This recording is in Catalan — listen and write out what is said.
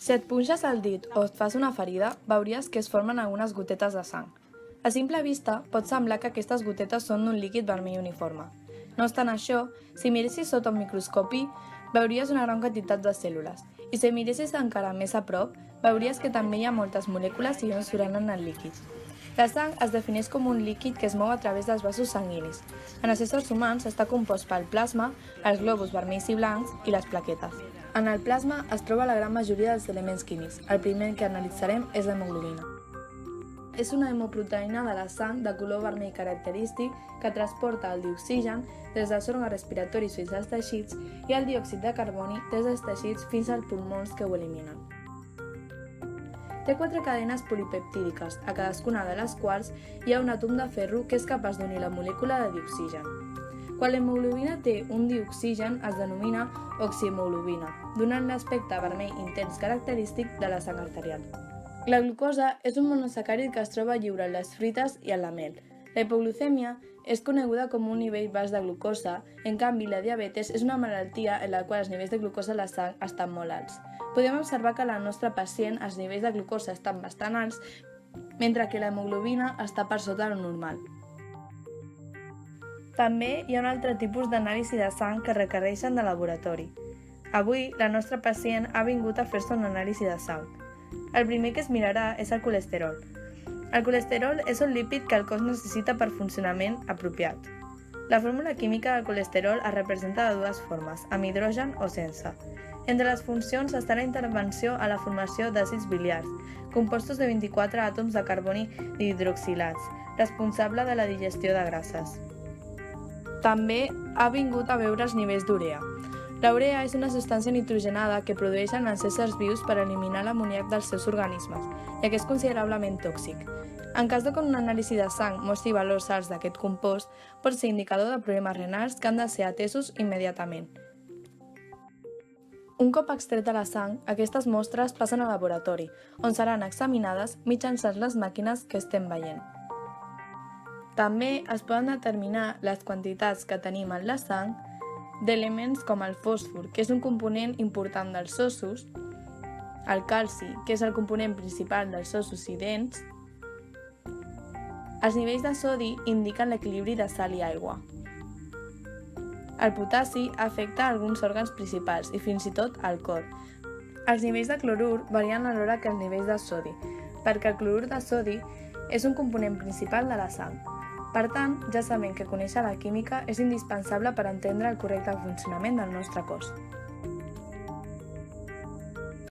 Si et punxes el dit o et fas una ferida, veuries que es formen algunes gotetes de sang. A simple vista, pot semblar que aquestes gotetes són d'un líquid vermell uniforme. No obstant això, si miressis sota un microscopi, veuries una gran quantitat de cèl·lules, i si miressis encara més a prop, veuries que també hi ha moltes molècules i ions surant en el líquid. La sang es defineix com un líquid que es mou a través dels vasos sanguinis. En els éssers humans està compost pel plasma, els glòbuls vermells i blancs i les plaquetes. En el plasma es troba la gran majoria dels elements químics. El primer que analitzarem és l'hemoglobina. És una hemoproteïna de la sang de color vermell característic que transporta el dioxigen des dels òrgans respiratoris fins als teixits i el diòxid de carboni des dels teixits fins als pulmons que ho eliminen. Té 4 cadenes polipeptídiques, a cadascuna de les quals hi ha un àtom de ferro que és capaç d'unir la molècula de dioxigen. Quan l'hemoglobina té un dioxigen es denomina oxihemoglobina, donant l'aspecte vermell intens característic de la sang arterial. La glucosa és un monosacàrid que es troba lliure en les fruites i en la mel. La hipoglucèmia és coneguda com un nivell baix de glucosa, en canvi la diabetes és una malaltia en la qual els nivells de glucosa a la sang estan molt alts. Podem observar que a la nostra pacient els nivells de glucosa estan bastant alts, mentre que l'hemoglobina està per sota del normal. També hi ha un altre tipus d'anàlisi de sang que requereixen de laboratori. Avui, la nostra pacient ha vingut a fer-se una anàlisi de sang. El primer que es mirarà és el colesterol. El colesterol és un lípid que el cos necessita per funcionament apropiat. La fórmula química del colesterol es representa de dues formes, amb hidrogen o sense. Entre les funcions està la intervenció a la formació d'àcids biliars, compostos de 24 àtoms de carboni dihidroxilats, responsable de la digestió de grasses. També ha vingut a veure els nivells d'urea. La urea és una substància nitrogenada que produeixen els éssers vius per eliminar l'amoníac dels seus organismes, ja que és considerablement tòxic. En cas de que una anàlisi de sang mostri valors alts d'aquest compost, pot ser indicador de problemes renals que han de ser atesos immediatament. Un cop extreta la sang, aquestes mostres passen al laboratori, on seran examinades mitjançant les màquines que estem veient. També es poden determinar les quantitats que tenim en la sang d'elements com el fòsfor, que és un component important dels ossos, el calci, que és el component principal dels ossos i dents. Els nivells de sodi indiquen l'equilibri de sal i aigua. El potassi afecta alguns òrgans principals i fins i tot al cor. Els nivells de clorur varien alhora que els nivells de sodi, perquè el clorur de sodi és un component principal de la sang. Per tant, ja sabem que conèixer la química és indispensable per entendre el correcte funcionament del nostre cos.